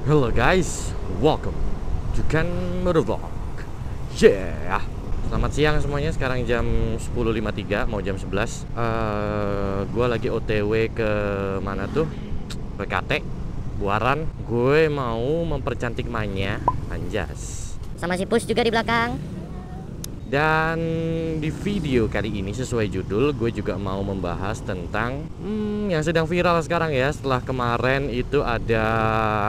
Hello guys, welcome to Ken Motovlog. Yeah. Selamat siang semuanya, sekarang jam 10.53, mau jam 11. Gue lagi OTW ke mana tuh? PKT, Buaran. Gue mau mempercantik Manya, anjas. Sama si Push juga di belakang. Dan di video kali ini sesuai judul, gue juga mau membahas tentang yang sedang viral sekarang ya. Setelah kemarin itu ada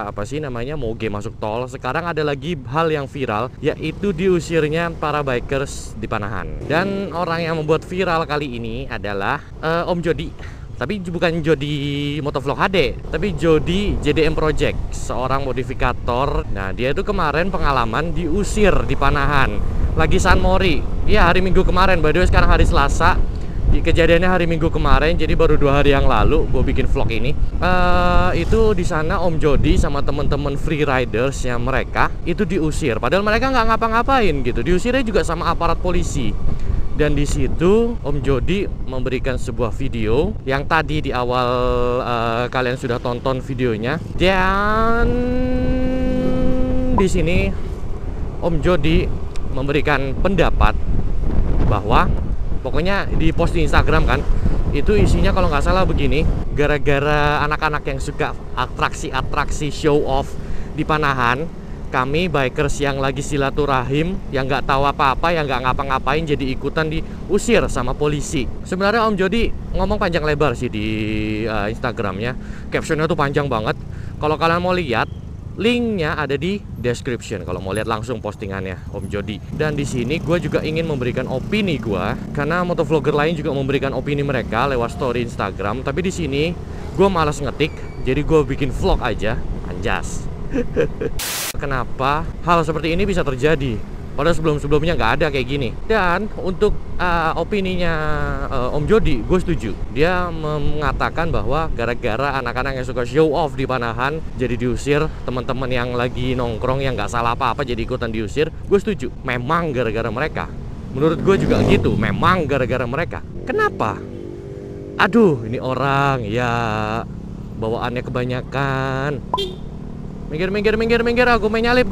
apa sih namanya, moge masuk tol. Sekarang ada lagi hal yang viral, yaitu diusirnya para bikers di Panahan. Dan orang yang membuat viral kali ini adalah Om Jody. Tapi bukan Jody Motovlog HD, tapi Jody JDM Project, seorang modifikator. Nah, dia itu kemarin pengalaman diusir di Panahan. Lagi San Mori. Ya, hari Minggu kemarin. By the way, sekarang hari Selasa. Kejadiannya hari Minggu kemarin, jadi baru 2 hari yang lalu gue bikin vlog ini. Itu di sana Om Jody sama temen-temen free riders yang mereka itu diusir. Padahal mereka nggak ngapa-ngapain gitu. Diusirnya juga sama aparat polisi. Dan di situ Om Jody memberikan sebuah video yang tadi di awal kalian sudah tonton videonya. Dan di sini Om Jody memberikan pendapat bahwa pokoknya di post di Instagram kan, itu isinya kalau nggak salah begini: gara-gara anak-anak yang suka atraksi-atraksi show off di Panahan, kami bikers yang lagi silaturahim, yang nggak tahu apa-apa, yang nggak ngapa-ngapain, jadi ikutan diusir sama polisi. Sebenarnya Om Jody ngomong panjang lebar sih di Instagramnya. Captionnya tuh panjang banget. Kalau kalian mau lihat, linknya ada di description kalau mau lihat langsung postingannya Om Jody. Dan di sini gue juga ingin memberikan opini gue, karena motovlogger lain juga memberikan opini mereka lewat story Instagram. Tapi di sini gue malas ngetik, jadi gue bikin vlog aja, anjas. Kenapa hal seperti ini bisa terjadi? Padahal sebelum-sebelumnya nggak ada kayak gini. Dan untuk opininya Om Jody, gue setuju. Dia mengatakan bahwa gara-gara anak-anak yang suka show off di Panahan jadi diusir, teman-teman yang lagi nongkrong yang nggak salah apa-apa jadi ikutan diusir. Gue setuju. Memang gara-gara mereka. Menurut gue juga gitu. Memang gara-gara mereka. Kenapa? Aduh, ini orang ya bawaannya kebanyakan. Minggir, gue pengen nyalip,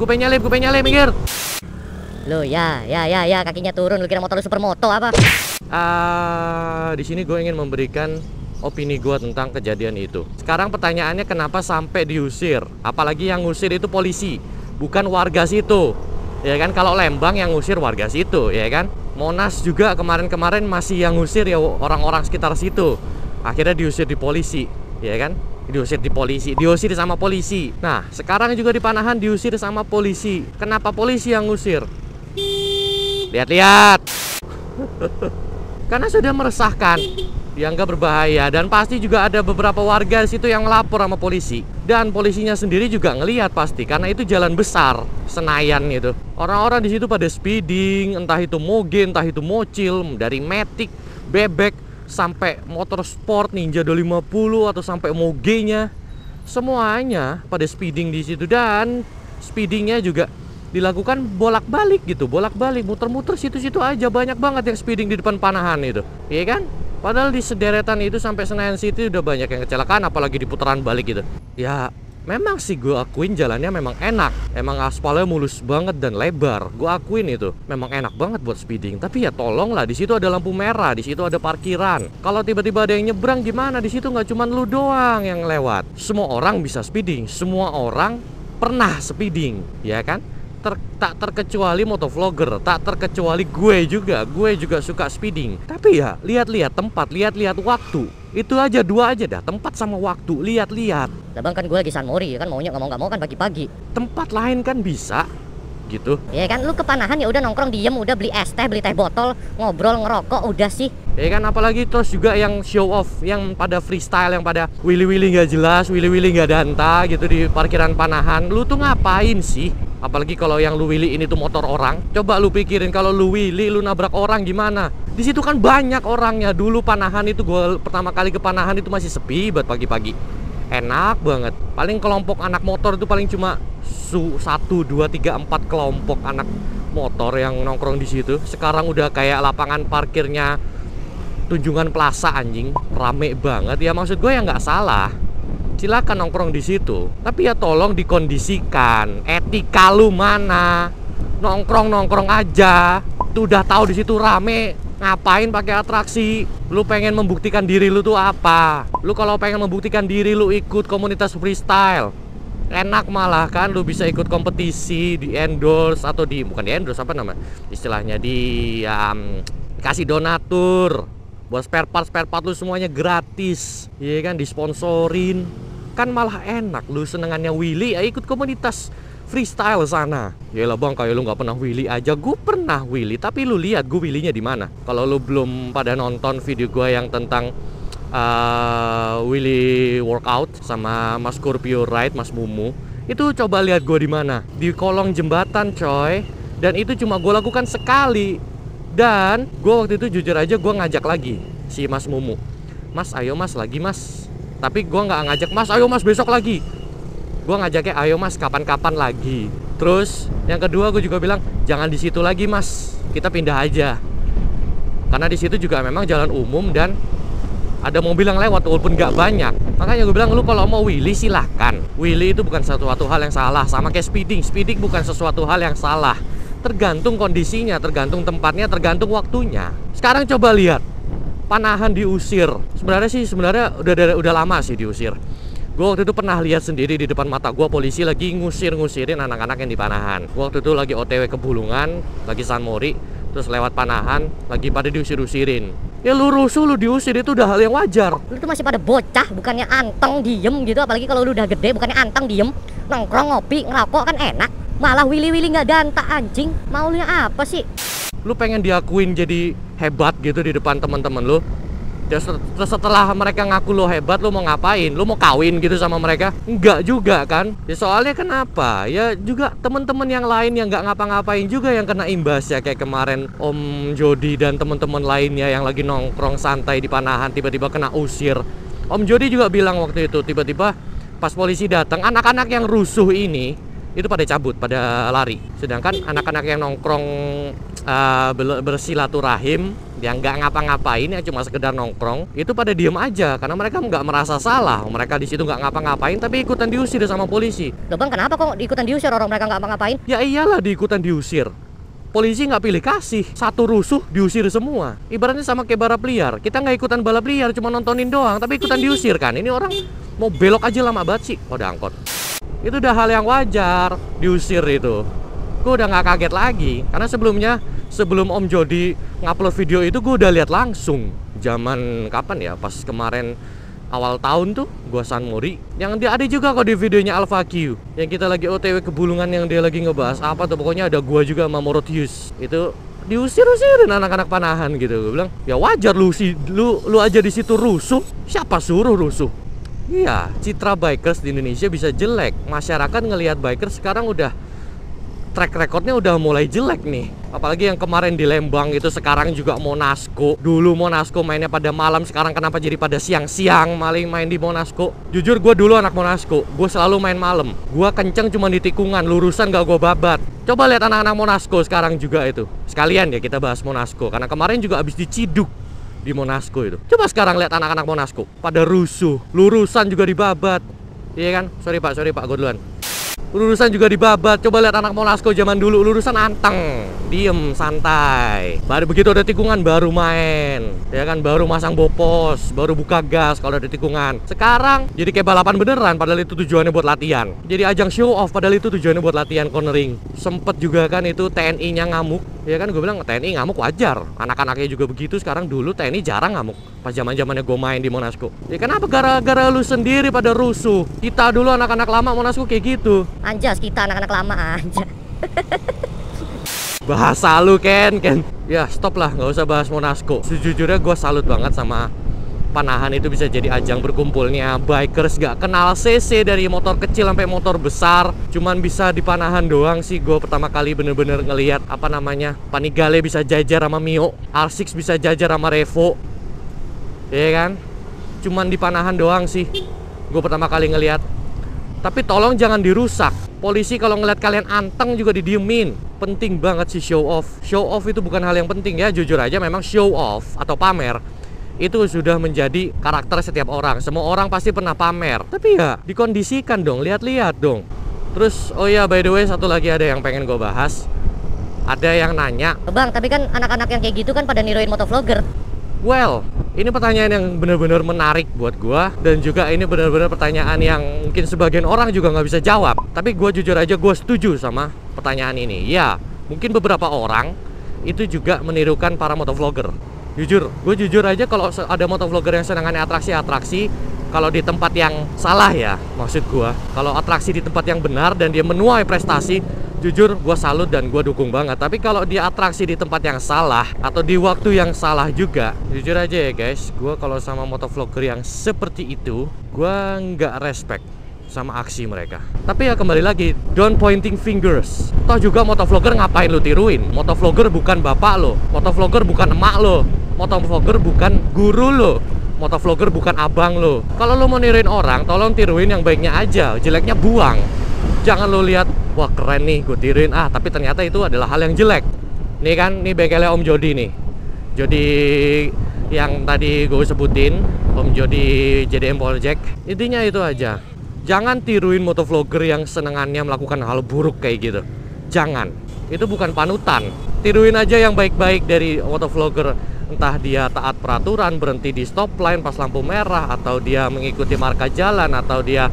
minggir. Lu ya, kakinya turun. Lu kira motor lu supermoto apa? Di sini gue ingin memberikan opini gue tentang kejadian itu. Sekarang pertanyaannya, kenapa sampai diusir? Apalagi yang ngusir itu polisi, bukan warga situ. Ya kan, kalau Lembang yang ngusir warga situ, ya kan? Monas juga kemarin-kemarin masih yang ngusir ya orang-orang sekitar situ. Akhirnya diusir di polisi, ya kan? Diusir sama polisi. Nah, sekarang juga di Panahan diusir sama polisi. Kenapa polisi yang ngusir? Lihat-lihat. Karena sudah meresahkan, dianggap berbahaya, dan pasti juga ada beberapa warga di situ yang melapor sama polisi. Dan polisinya sendiri juga ngelihat pasti, karena itu jalan besar Senayan itu. Orang-orang di situ pada speeding, entah itu moge, entah itu mocil, dari Matic, bebek, sampai motor sport Ninja 250 atau sampai mogenya, semuanya pada speeding di situ. Dan speedingnya juga dilakukan bolak-balik gitu, bolak-balik, muter-muter situ-situ aja. Banyak banget yang speeding di depan Panahan itu, iya kan? Padahal di sederetan itu sampai Senayan City udah banyak yang kecelakaan, apalagi di putaran balik gitu. Ya memang sih gue akuin jalannya memang enak, emang aspalnya mulus banget dan lebar. Gue akuin itu memang enak banget buat speeding. Tapi ya tolonglah, di situ ada lampu merah, di situ ada parkiran. Kalau tiba-tiba ada yang nyebrang gimana? Di situ nggak cuma lu doang yang lewat. Semua orang bisa speeding, semua orang pernah speeding, ya kan? Tak terkecuali motovlogger, tak terkecuali gue juga suka speeding. Tapi ya lihat-lihat tempat, lihat-lihat waktu. Itu aja, dua aja dah, tempat sama waktu. Lihat-lihat. Lah bang, kan gue lagi San Mori kan, maunya nggak mau kan pagi-pagi. Tempat lain kan bisa gitu. Ya kan, lu ke Panahan ya udah nongkrong diem, udah beli es teh, beli teh botol, ngobrol, ngerokok, udah sih. Ya kan, apalagi terus juga yang show off, yang pada freestyle, yang pada willy-willy nggak jelas, willy-willy nggak danta gitu di parkiran Panahan. Lu tuh ngapain sih? Apalagi kalau yang lu willy ini tuh motor orang. Coba lu pikirin, kalau lu willy, lu nabrak orang gimana? Di situ kan banyak orangnya. Dulu Panahan itu, gue pertama kali ke Panahan itu masih sepi buat pagi-pagi. Enak banget. Paling kelompok anak motor itu paling cuma 1, 2, 3, 4 kelompok anak motor yang nongkrong di situ. Sekarang udah kayak lapangan parkirnya Tunjungan Plaza anjing, rame banget. Ya maksud gue ya nggak salah. silakan nongkrong di situ. Tapi ya tolong dikondisikan. Etika lu mana? Nongkrong aja. Tuh udah tahu di situ rame, ngapain pakai atraksi? Lu pengen membuktikan diri lu tuh apa? Lu kalau pengen membuktikan diri lu ikut komunitas freestyle. Enak malah kan, lu bisa ikut kompetisi, di endorse atau bukan di endorse, apa namanya istilahnya, kasih donatur buat spare part lu semuanya gratis, iya kan, disponsorin kan, malah enak. Lu senengannya Willy ya ikut komunitas freestyle sana. Yalah bang, kayak lu nggak pernah Willy aja. Gue pernah Willy, tapi lu lihat gue Willy-nya di mana? Kalau lu belum pada nonton video gue yang tentang Willy workout sama Mas Scorpio Ride, Mas Mumu, itu coba lihat gue di mana? Di kolong jembatan coy. Dan itu cuma gue lakukan sekali. Dan gue waktu itu jujur aja gue ngajak lagi si Mas Mumu, Mas ayo mas lagi mas. Tapi gue nggak ngajak Mas ayo mas besok lagi. Gue ngajaknya ayo mas kapan-kapan lagi. Terus yang kedua gue juga bilang jangan di situ lagi mas, kita pindah aja. Karena di situ juga memang jalan umum dan ada mobil yang lewat walaupun nggak banyak. Makanya gue bilang lu kalau mau Willy silahkan. Willy itu bukan sesuatu hal yang salah. Sama kayak speeding. Speeding bukan sesuatu hal yang salah. Tergantung kondisinya, tergantung tempatnya, tergantung waktunya. Sekarang coba lihat, Panahan diusir. Sebenarnya udah lama sih diusir. Gue waktu itu pernah lihat sendiri di depan mata gue, polisi lagi ngusirin anak-anak yang di Panahan. Gue waktu itu lagi OTW ke Bulungan, lagi San Mori, terus lewat Panahan, lagi pada diusir-usirin. Ya lu rusuh, lu diusir, itu udah hal yang wajar. Lu tuh masih pada bocah, bukannya anteng diem gitu. Apalagi kalau lu udah gede, bukannya anteng diem, nongkrong, ngopi, ngerokok kan enak. Malah Willy nggak danta anjing. Maunya apa sih? Lu pengen diakuin jadi hebat gitu di depan teman-teman lu. Terus setelah mereka ngaku lo hebat, lo mau ngapain? Lo mau kawin gitu sama mereka? Enggak juga kan? Ya soalnya kenapa? Ya juga teman-teman yang lain yang nggak ngapa-ngapain juga yang kena imbas ya. Kayak kemarin Om Jody dan teman-teman lainnya yang lagi nongkrong santai di Panahan tiba-tiba kena usir. Om Jody juga bilang waktu itu tiba-tiba pas polisi datang, anak-anak yang rusuh ini itu pada cabut, pada lari. Sedangkan anak-anak yang nongkrong bersilaturahim, yang nggak ngapa-ngapain, yang cuma sekedar nongkrong, itu pada diem aja karena mereka nggak merasa salah. Mereka di situ nggak ngapa-ngapain tapi ikutan diusir sama polisi. Loh bang, kenapa kok ikutan diusir orang mereka nggak ngapa-ngapain? Ya iyalah diikutan diusir. Polisi nggak pilih kasih, satu rusuh diusir semua. Ibaratnya sama kayak balap liar. Kita nggak ikutan balap liar, cuma nontonin doang, tapi ikutan diusir kan. Ini orang mau belok aja lama banget sih. Oh, ada angkot. Itu udah hal yang wajar diusir itu. Gue udah nggak kaget lagi karena sebelum Om Jody ngupload video itu gue udah lihat langsung. Zaman kapan ya? Pas kemarin awal tahun tuh gue San Mori. Yang dia ada juga kok di videonya Alpha Q. Yang kita lagi OTW ke Bulungan yang dia lagi ngebahas apa tuh, pokoknya ada gue juga sama Morotius. Itu diusir-usirin anak-anak Panahan gitu. Gue bilang ya wajar lu aja di situ rusuh. Siapa suruh rusuh? Iya, citra bikers di Indonesia bisa jelek. Masyarakat ngelihat bikers sekarang udah track recordnya udah mulai jelek nih. Apalagi yang kemarin di Lembang itu, sekarang juga Monasco. Dulu Monasco mainnya pada malam, sekarang kenapa jadi pada siang-siang main di Monasco? Jujur gue dulu anak Monasco, gue selalu main malam. Gue kenceng cuma di tikungan, lurusan gak gue babat. Coba lihat anak-anak Monasco sekarang juga itu. Sekalian ya kita bahas Monasco, karena kemarin juga abis diciduk di Monasco itu. Coba sekarang lihat anak-anak Monasco pada rusuh, lurusan juga dibabat. Iya kan? Sorry pak, gue duluan. Lurusan juga dibabat. Coba lihat anak Monasco zaman dulu, lurusan anteng, diem, santai. Baru begitu ada tikungan baru main, ya kan, baru masang bopos, baru buka gas kalau ada tikungan. Sekarang jadi kayak balapan beneran, padahal itu tujuannya buat latihan. Jadi ajang show off, padahal itu tujuannya buat latihan cornering. Sempet juga kan itu TNI-nya ngamuk. Ya kan, gue bilang TNI ngamuk wajar. Anak-anaknya juga begitu. Sekarang dulu TNI jarang ngamuk. Pas zaman-zamannya gue main di Monasco. Ya kenapa? Gara-gara lu sendiri pada rusuh. Kita dulu anak-anak lama Monasco kayak gitu. Anjas, kita anak-anak lama aja. Bahasa lu Ken. Ya stop lah, nggak usah bahas Monasco. Sejujurnya gue salut banget sama Panahan. Itu bisa jadi ajang berkumpulnya bikers gak kenal CC, dari motor kecil sampai motor besar. Cuman bisa di Panahan doang sih gue pertama kali bener-bener ngelihat apa namanya, Panigale bisa jajar sama Mio, R6 bisa jajar sama Revo. Iya kan? Cuman di Panahan doang sih gue pertama kali ngelihat. Tapi tolong jangan dirusak. Polisi kalau ngeliat kalian anteng juga didiemin. Penting banget sih show off. Show off itu bukan hal yang penting ya, jujur aja memang show off atau pamer itu sudah menjadi karakter setiap orang. Semua orang pasti pernah pamer. Tapi ya dikondisikan dong, lihat-lihat dong. Terus oh ya by the way, satu lagi ada yang pengen gue bahas. Ada yang nanya, Bang, tapi kan anak-anak yang kayak gitu kan pada niruin motovlogger. well, ini pertanyaan yang benar-benar menarik buat gua. Dan juga ini benar-benar pertanyaan yang mungkin sebagian orang juga nggak bisa jawab. Tapi gua jujur aja gue setuju sama pertanyaan ini. Ya, mungkin beberapa orang itu juga menirukan para motovlogger. Jujur, gue jujur aja kalau ada motovlogger yang senangannya atraksi-atraksi, kalau di tempat yang salah ya, maksud gue, kalau atraksi di tempat yang benar dan dia menuai prestasi, jujur gue salut dan gue dukung banget. Tapi kalau dia atraksi di tempat yang salah atau di waktu yang salah juga, jujur aja ya guys, gue kalau sama motovlogger yang seperti itu, gue nggak respect sama aksi mereka. Tapi ya kembali lagi, don't pointing fingers. Toh juga motovlogger ngapain lu tiruin? Motovlogger bukan bapak lo, motovlogger bukan emak lo, motovlogger bukan guru lo, motovlogger bukan abang lo. Kalau lo mau niruin orang, tolong tiruin yang baiknya aja, jeleknya buang. Jangan lo lihat, wah keren nih gue tiruin, tapi ternyata itu adalah hal yang jelek. Nih kan, nih bengkelnya Om Jody nih, Jody yang tadi gue sebutin, Om Jody JDM Project. Intinya itu aja, jangan tiruin motovlogger yang senengannya melakukan hal buruk kayak gitu. Jangan, itu bukan panutan. Tiruin aja yang baik-baik dari motovlogger. Entah dia taat peraturan, berhenti di stop line pas lampu merah, atau dia mengikuti marka jalan, atau dia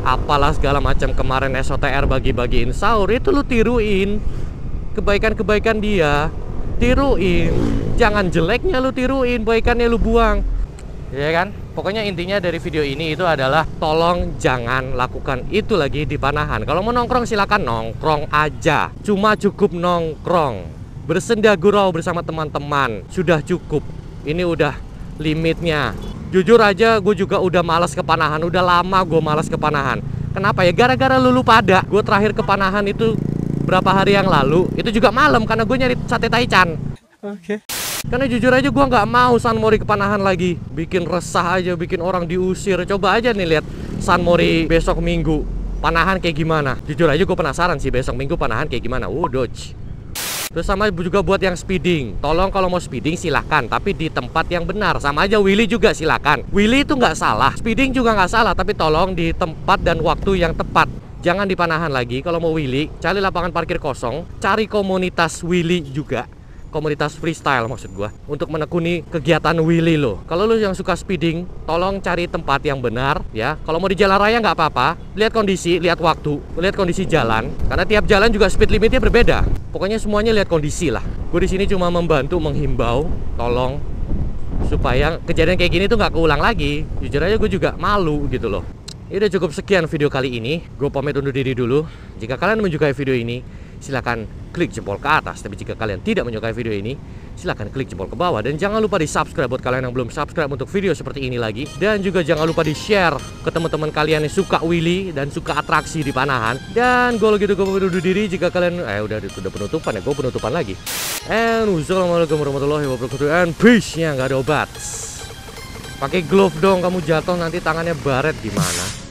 apalah segala macam. Kemarin SOTR bagi-bagiin sahur, itu lu tiruin. Kebaikan-kebaikan dia tiruin. Jangan jeleknya lu tiruin, baikannya lu buang. Ya kan? Pokoknya intinya dari video ini itu adalah tolong jangan lakukan itu lagi di Panahan. Kalau mau nongkrong silakan nongkrong aja. Cuma cukup nongkrong. Bersenda gurau bersama teman-teman sudah cukup. Ini udah limitnya. Jujur aja gue juga udah malas ke Panahan. Udah lama gue malas ke Panahan. Kenapa ya? Gara-gara lulu pada. Gue terakhir ke Panahan itu berapa hari yang lalu. Itu juga malam karena gue nyari sate taichan. Oke. Karena jujur aja gue nggak mau San Mori ke Panahan lagi. Bikin resah aja, bikin orang diusir. Coba aja nih lihat San Mori besok Minggu Panahan kayak gimana. Jujur aja gue penasaran sih besok Minggu Panahan kayak gimana. Dodge. Terus sama juga buat yang speeding, tolong kalau mau speeding silahkan, tapi di tempat yang benar. Sama aja wheelie juga silahkan. Wheelie itu nggak salah, speeding juga nggak salah, tapi tolong di tempat dan waktu yang tepat. Jangan di Panahan lagi. Kalau mau wheelie, cari lapangan parkir kosong, cari komunitas wheelie juga, komunitas freestyle maksud gua, untuk menekuni kegiatan wheelie lo. Kalau lo yang suka speeding, tolong cari tempat yang benar ya. Kalau mau di jalan raya nggak apa-apa, lihat kondisi, lihat waktu, lihat kondisi jalan, karena tiap jalan juga speed limitnya berbeda. Pokoknya semuanya lihat kondisi lah. Gue di sini cuma membantu, menghimbau, tolong supaya kejadian kayak gini tuh nggak keulang lagi. Jujur aja gue juga malu gitu loh. Ini udah cukup sekian video kali ini. Gue pamit undur diri dulu. Jika kalian menyukai video ini, silahkan klik jempol ke atas. Tapi jika kalian tidak menyukai video ini, silahkan klik jempol ke bawah. Dan jangan lupa di subscribe buat kalian yang belum subscribe untuk video seperti ini lagi. Dan juga jangan lupa di share ke teman-teman kalian yang suka wheelie dan suka atraksi di Panahan. Dan gue gitu gue undur diri. Jika kalian udah penutupan ya, gue penutupan lagi. And wassalamualaikum warahmatullahi wabarakatuh. And peace nya nggak ada obat. Pakai glove dong, kamu jatuh nanti tangannya baret gimana?